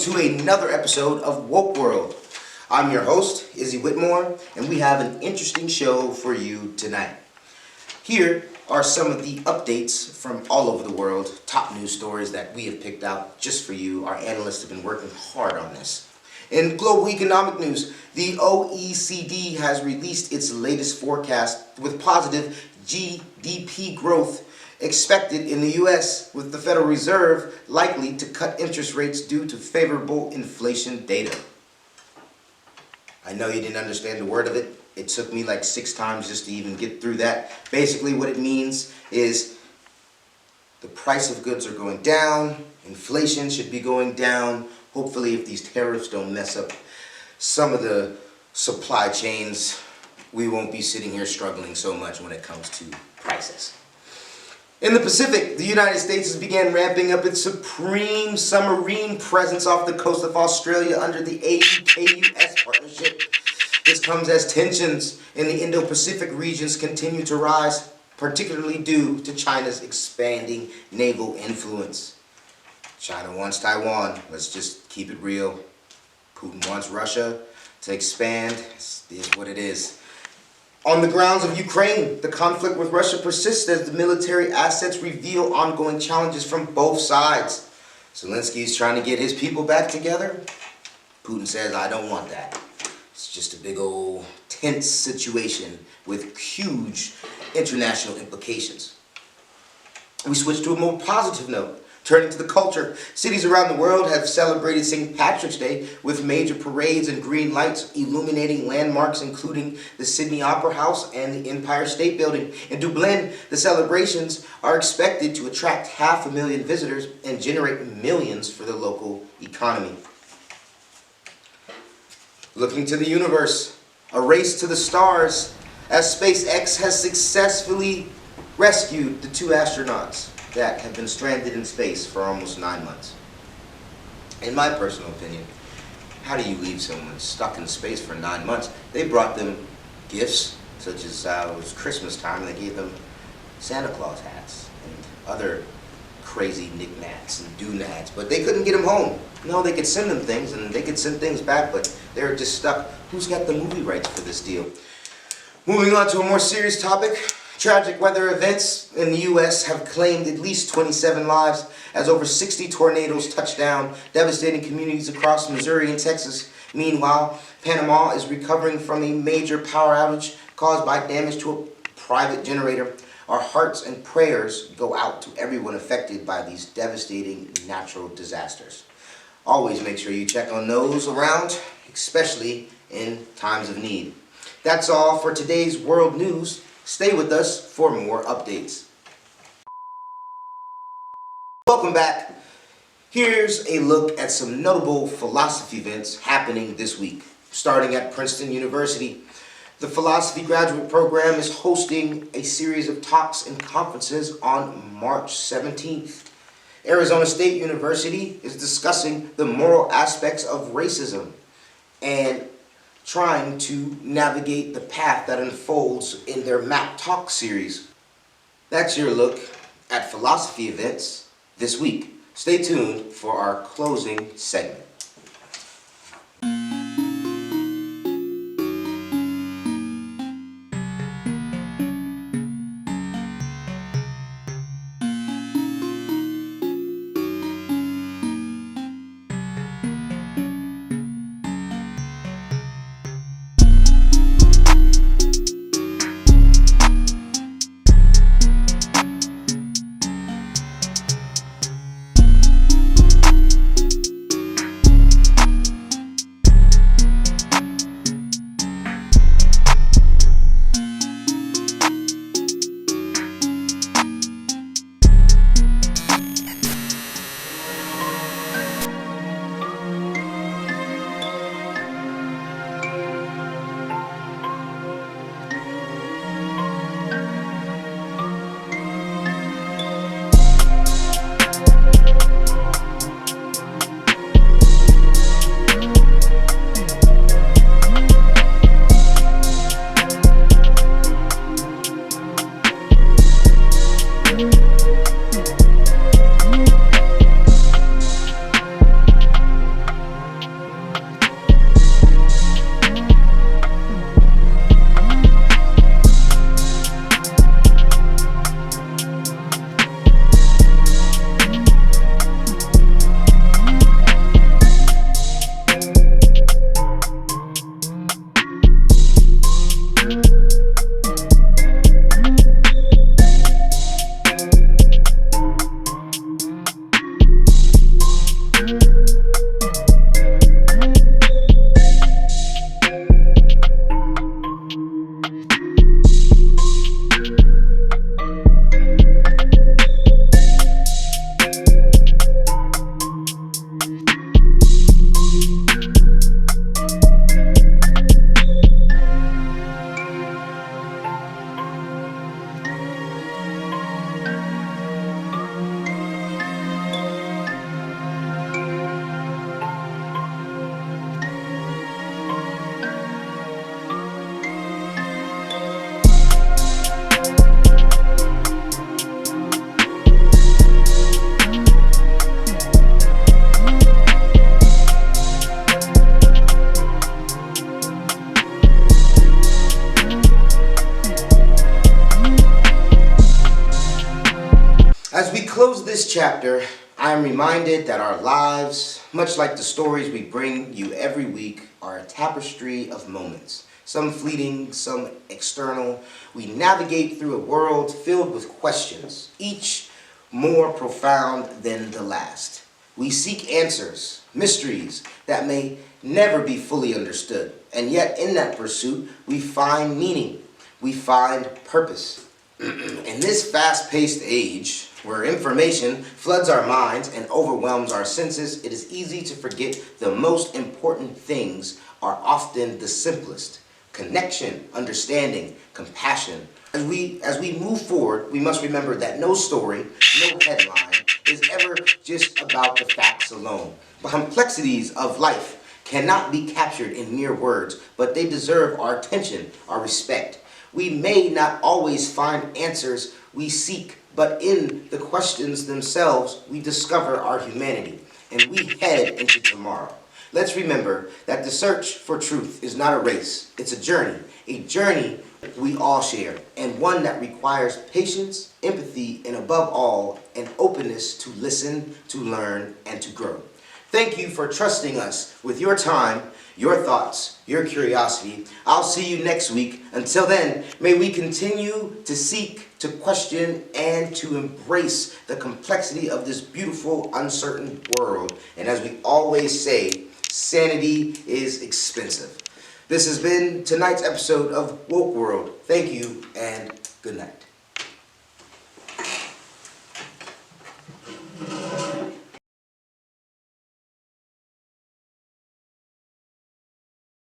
to another episode of Woke World. I'm your host, Izzy Whitmore, and we have an interesting show for you tonight. Here are some of the updates from all over the world, top news stories that we have picked out just for you. Our analysts have been working hard on this. In global economic news, the OECD has released its latest forecast with positive GDP growth expected in the U.S., with the Federal Reserve likely to cut interest rates due to favorable inflation data. I know you didn't understand a word of it. It took me like 6 times just to even get through that. Basically what it means is the price of goods are going down, inflation should be going down. Hopefully if these tariffs don't mess up some of the supply chains, we won't be sitting here struggling so much when it comes to prices. In the Pacific, the United States has began ramping up its supreme submarine presence off the coast of Australia under the AUKUS partnership. This comes as tensions in the Indo-Pacific regions continue to rise, particularly due to China's expanding naval influence. China wants Taiwan. Let's just keep it real. Putin wants Russia to expand. It is what it is. On the grounds of Ukraine, the conflict with Russia persists as the military assets reveal ongoing challenges from both sides. Zelensky is trying to get his people back together. Putin says, I don't want that. It's just a big old tense situation with huge international implications. We switch to a more positive note. Turning to the culture, cities around the world have celebrated St. Patrick's Day with major parades and green lights illuminating landmarks including the Sydney Opera House and the Empire State Building. In Dublin, the celebrations are expected to attract 500,000 visitors and generate millions for the local economy. Looking to the universe, a race to the stars, as SpaceX has successfully rescued the 2 astronauts that have been stranded in space for almost 9 months. In my personal opinion, how do you leave someone stuck in space for 9 months? They brought them gifts, such as it was Christmas time, and they gave them Santa Claus hats and other crazy knickknacks and doodads, but they couldn't get them home. No, they could send them things, and they could send things back, but they were just stuck. Who's got the movie rights for this deal? Moving on to a more serious topic. Tragic weather events in the U.S. have claimed at least 27 lives as over 60 tornadoes touched down, devastating communities across Missouri and Texas. Meanwhile, Panama is recovering from a major power outage caused by damage to a private generator. Our hearts and prayers go out to everyone affected by these devastating natural disasters. Always make sure you check on those around, especially in times of need. That's all for today's world news. Stay with us for more updates. Welcome back. Here's a look at some notable philosophy events happening this week. Starting at Princeton University, the philosophy graduate program is hosting a series of talks and conferences on March 17th. Arizona State University is discussing the moral aspects of racism and trying to navigate the path that unfolds in their Map Talk series. That's your look at philosophy events this week. Stay tuned for our closing segment. close this chapter, I am reminded that our lives, much like the stories we bring you every week, are a tapestry of moments. Some fleeting, some external. We navigate through a world filled with questions, each more profound than the last. We seek answers, mysteries that may never be fully understood. And yet in that pursuit, we find meaning. We find purpose. In this fast-paced age, where information floods our minds and overwhelms our senses, it is easy to forget the most important things are often the simplest. Connection, understanding, compassion. As we move forward, we must remember that no story, no headline is ever just about the facts alone. The complexities of life cannot be captured in mere words, but they deserve our attention, our respect. We may not always find answers we seek, but in the questions themselves, we discover our humanity, and we head into tomorrow. Let's remember that the search for truth is not a race, it's a journey we all share, and one that requires patience, empathy, and above all, an openness to listen, to learn, and to grow. Thank you for trusting us with your time, your thoughts, your curiosity. I'll see you next week. Until then, may we continue to seek, to question, and to embrace the complexity of this beautiful, uncertain world. And as we always say, sanity is expensive. This has been tonight's episode of Woke World. Thank you and good night.